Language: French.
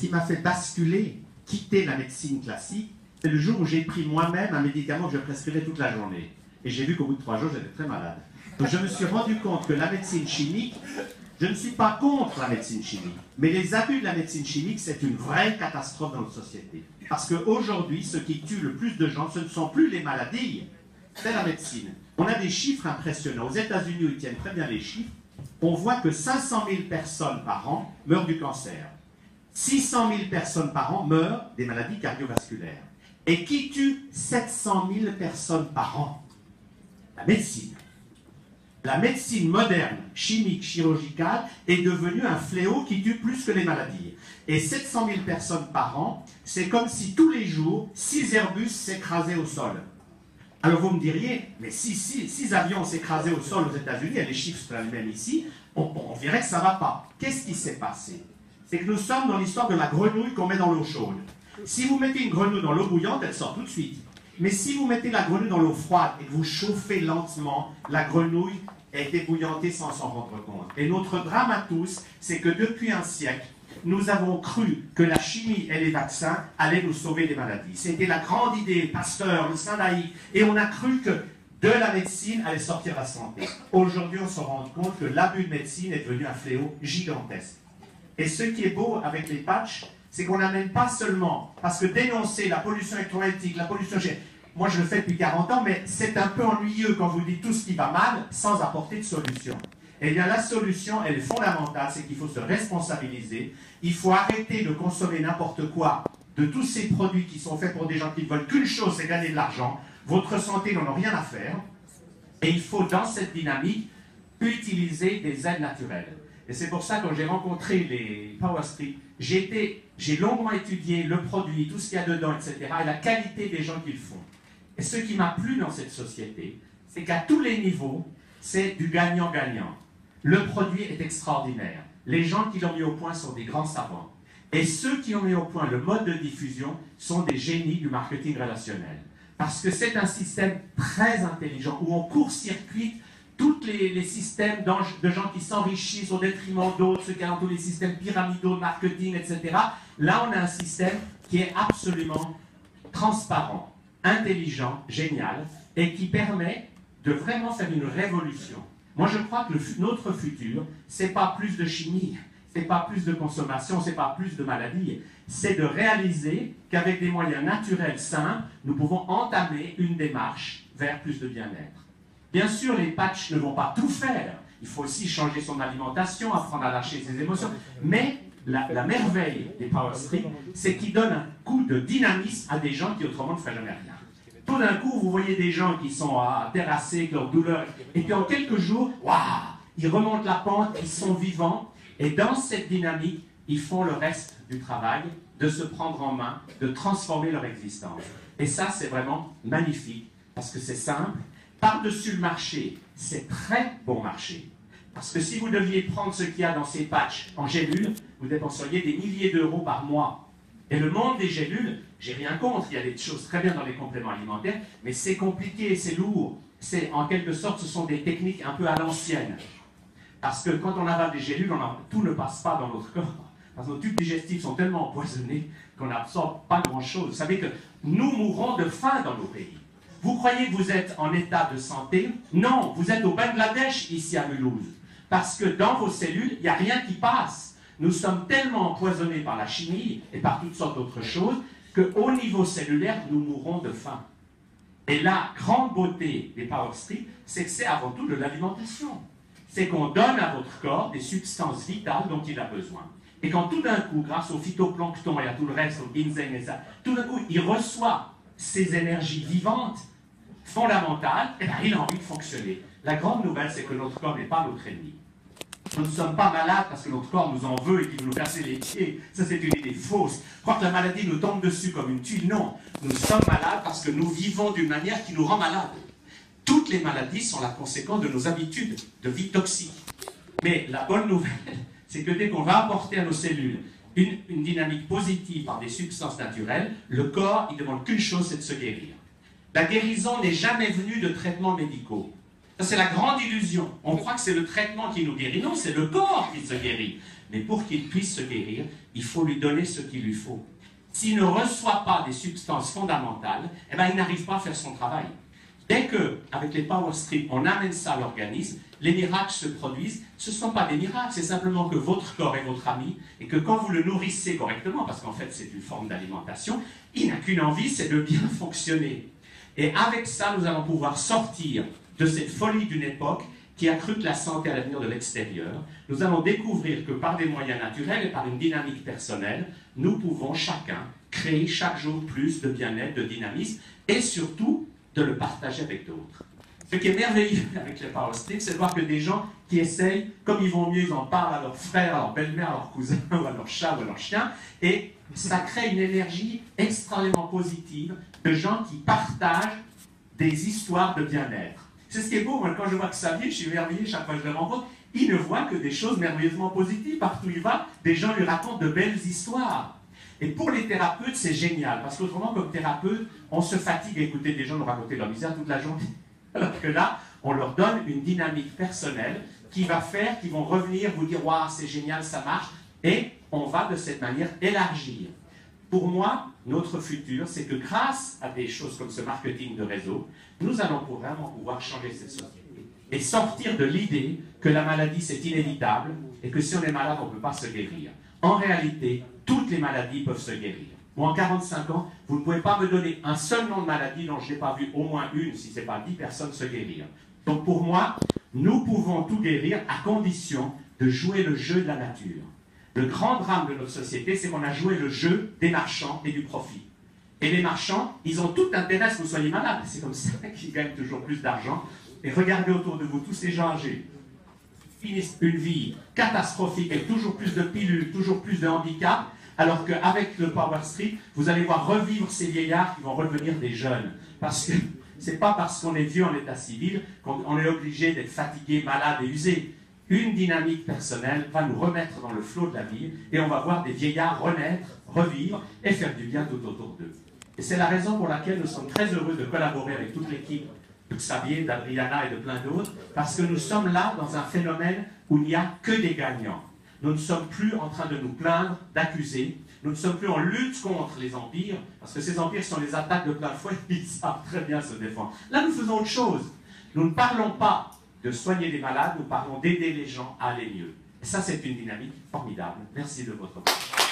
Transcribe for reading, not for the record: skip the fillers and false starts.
qui m'a fait basculer, quitter la médecine classique, c'est le jour où j'ai pris moi-même un médicament que je prescrivais toute la journée. Et j'ai vu qu'au bout de 3 jours, j'étais très malade. Donc je me suis rendu compte que la médecine chimique, je ne suis pas contre la médecine chimique, mais les abus de la médecine chimique, c'est une vraie catastrophe dans notre société. Parce qu'aujourd'hui, ce qui tue le plus de gens, ce ne sont plus les maladies, c'est la médecine. On a des chiffres impressionnants. Aux États-Unis, où ils tiennent très bien les chiffres, on voit que 500 000 personnes par an meurent du cancer. 600 000 personnes par an meurent des maladies cardiovasculaires. Et qui tue 700 000 personnes par an? La médecine. La médecine moderne, chimique, chirurgicale, est devenue un fléau qui tue plus que les maladies. Et 700 000 personnes par an, c'est comme si tous les jours, 6 Airbus s'écrasaient au sol. Alors vous me diriez, mais si 6 avions s'écrasaient au sol aux États-Unis, et les chiffres sont les mêmes ici, on dirait que ça ne va pas. Qu'est-ce qui s'est passé? C'est que nous sommes dans l'histoire de la grenouille qu'on met dans l'eau chaude. Si vous mettez une grenouille dans l'eau bouillante, elle sort tout de suite. Mais si vous mettez la grenouille dans l'eau froide et que vous chauffez lentement, la grenouille est ébouillantée sans s'en rendre compte. Et notre drame à tous, c'est que depuis un siècle, nous avons cru que la chimie et les vaccins allaient nous sauver des maladies. C'était la grande idée, Pasteur, le Saint laïc, et on a cru que de la médecine allait sortir la santé. Aujourd'hui, on se rend compte que l'abus de médecine est devenu un fléau gigantesque. Et ce qui est beau avec les patchs, c'est qu'on n'amène pas seulement, parce que dénoncer la pollution électromagnétique, la pollution... Moi, je le fais depuis 40 ans, mais c'est un peu ennuyeux quand vous dites tout ce qui va mal sans apporter de solution. Eh bien, la solution, elle est fondamentale, c'est qu'il faut se responsabiliser. Il faut arrêter de consommer n'importe quoi de tous ces produits qui sont faits pour des gens qui ne veulent qu'une chose, c'est gagner de l'argent. Votre santé n'en a rien à faire. Et il faut, dans cette dynamique, utiliser des aides naturelles. Et c'est pour ça que quand j'ai rencontré les Power Street, j'ai longuement étudié le produit, tout ce qu'il y a dedans, etc., et la qualité des gens qui le font. Et ce qui m'a plu dans cette société, c'est qu'à tous les niveaux, c'est du gagnant-gagnant. Le produit est extraordinaire. Les gens qui l'ont mis au point sont des grands savants. Et ceux qui ont mis au point le mode de diffusion sont des génies du marketing relationnel. Parce que c'est un système très intelligent où on court-circuite tous les systèmes de gens qui s'enrichissent au détriment d'autres, ceux qui ont tous les systèmes pyramidaux de marketing, etc. Là, on a un système qui est absolument transparent, intelligent, génial, et qui permet de vraiment faire une révolution. Moi, je crois que notre futur, c'est pas plus de chimie, c'est pas plus de consommation, c'est pas plus de maladies, c'est de réaliser qu'avec des moyens naturels simples, nous pouvons entamer une démarche vers plus de bien-être. Bien sûr, les patchs ne vont pas tout faire. Il faut aussi changer son alimentation, apprendre à lâcher ses émotions. Mais la merveille des Power Street, c'est qu'ils donnent un coup de dynamisme à des gens qui autrement ne feraient jamais rien. Tout d'un coup, vous voyez des gens qui sont terrassés, avec leur douleur, et puis en quelques jours, waouh, ils remontent la pente, ils sont vivants, et dans cette dynamique, ils font le reste du travail, de se prendre en main, de transformer leur existence. Et ça, c'est vraiment magnifique, parce que c'est simple. Par-dessus le marché, c'est très bon marché. Parce que si vous deviez prendre ce qu'il y a dans ces patchs en gélules, vous dépenseriez des milliers d'euros par mois. Et le monde des gélules, j'ai rien contre, il y a des choses très bien dans les compléments alimentaires, mais c'est compliqué, c'est lourd. En quelque sorte, ce sont des techniques un peu à l'ancienne. Parce que quand on avale des gélules, tout ne passe pas dans notre corps. Parce que nos tubes digestifs sont tellement empoisonnés qu'on n'absorbe pas grand-chose. Vous savez que nous mourrons de faim dans nos pays. Vous croyez que vous êtes en état de santé? Non, vous êtes au Bangladesh, ici à Mulhouse. Parce que dans vos cellules, il n'y a rien qui passe. Nous sommes tellement empoisonnés par la chimie et par toutes sortes d'autres choses qu'au niveau cellulaire, nous mourrons de faim. Et la grande beauté des Power Street, c'est que c'est avant tout de l'alimentation. C'est qu'on donne à votre corps des substances vitales dont il a besoin. Et quand tout d'un coup, grâce au phytoplancton et à tout le reste, au ginseng et ça, tout d'un coup, il reçoit ces énergies vivantes, fondamentales, et bien il a envie de fonctionner. La grande nouvelle, c'est que notre corps n'est pas notre ennemi. Nous ne sommes pas malades parce que notre corps nous en veut et qu'il veut nous casser les pieds. Ça, c'est une idée fausse. Croire que la maladie nous tombe dessus comme une tuile, non. Nous sommes malades parce que nous vivons d'une manière qui nous rend malades. Toutes les maladies sont la conséquence de nos habitudes de vie toxique. Mais la bonne nouvelle, c'est que dès qu'on va apporter à nos cellules une dynamique positive par des substances naturelles, le corps, il ne demande qu'une chose, c'est de se guérir. La guérison n'est jamais venue de traitements médicaux. Ça, c'est la grande illusion. On croit que c'est le traitement qui nous guérit. Non, c'est le corps qui se guérit. Mais pour qu'il puisse se guérir, il faut lui donner ce qu'il lui faut. S'il ne reçoit pas des substances fondamentales, eh ben, il n'arrive pas à faire son travail. Dès que, avec les power strips, on amène ça à l'organisme, les miracles se produisent. Ce ne sont pas des miracles, c'est simplement que votre corps est votre ami, et que quand vous le nourrissez correctement, parce qu'en fait c'est une forme d'alimentation, il n'a qu'une envie, c'est de bien fonctionner. Et avec ça, nous allons pouvoir sortir de cette folie d'une époque qui a cru que la santé allait venir de l'extérieur. Nous allons découvrir que par des moyens naturels et par une dynamique personnelle, nous pouvons chacun créer chaque jour plus de bien-être, de dynamisme, et surtout de le partager avec d'autres. Ce qui est merveilleux avec les power strips, c'est de voir que des gens qui essayent, comme ils vont mieux, ils en parlent à leurs frères, à leur belle-mère, à leurs cousins, ou à leur chat, ou à leur chien, et ça crée une énergie extrêmement positive de gens qui partagent des histoires de bien-être. C'est ce qui est beau, moi, quand je vois que Xavier, je suis émerveillé chaque fois que je le rencontre, il ne voit que des choses merveilleusement positives. Partout où il va, des gens lui racontent de belles histoires. Et pour les thérapeutes, c'est génial, parce qu'autrement, comme thérapeute, on se fatigue à écouter des gens nous raconter leur misère toute la journée. Alors que là, on leur donne une dynamique personnelle qui va faire qu'ils vont revenir vous dire « Waouh, c'est génial, ça marche », et on va de cette manière élargir. Pour moi, notre futur, c'est que grâce à des choses comme ce marketing de réseau, nous allons vraiment pouvoir changer cette société et sortir de l'idée que la maladie, c'est inévitable et que si on est malade, on ne peut pas se guérir. En réalité, toutes les maladies peuvent se guérir. Moi, en 45 ans, vous ne pouvez pas me donner un seul nom de maladie dont je n'ai pas vu au moins une, si ce n'est pas 10 personnes, se guérir. Donc pour moi, nous pouvons tout guérir à condition de jouer le jeu de la nature. Le grand drame de notre société, c'est qu'on a joué le jeu des marchands et du profit. Et les marchands, ils ont tout intérêt à ce que vous soyez malade. C'est comme ça qu'ils gagnent toujours plus d'argent. Et regardez autour de vous, tous ces gens âgés finissent une vie catastrophique avec toujours plus de pilules, toujours plus de handicap, alors qu'avec le Power Strip, vous allez voir revivre ces vieillards qui vont redevenir des jeunes. Parce que c'est pas parce qu'on est vieux en état civil qu'on est obligé d'être fatigué, malade et usé. Une dynamique personnelle va nous remettre dans le flot de la vie et on va voir des vieillards renaître, revivre et faire du bien tout autour d'eux. Et c'est la raison pour laquelle nous sommes très heureux de collaborer avec toute l'équipe de Xavier, d'Adriana et de plein d'autres, parce que nous sommes là dans un phénomène où il n'y a que des gagnants. Nous ne sommes plus en train de nous plaindre, d'accuser. Nous ne sommes plus en lutte contre les empires, parce que ces empires sont les attaques de plein fouet, ils savent très bien se défendre. Là, nous faisons autre chose. Nous ne parlons pas de soigner les malades, nous parlons d'aider les gens à aller mieux. Et ça, c'est une dynamique formidable. Merci de votre attention.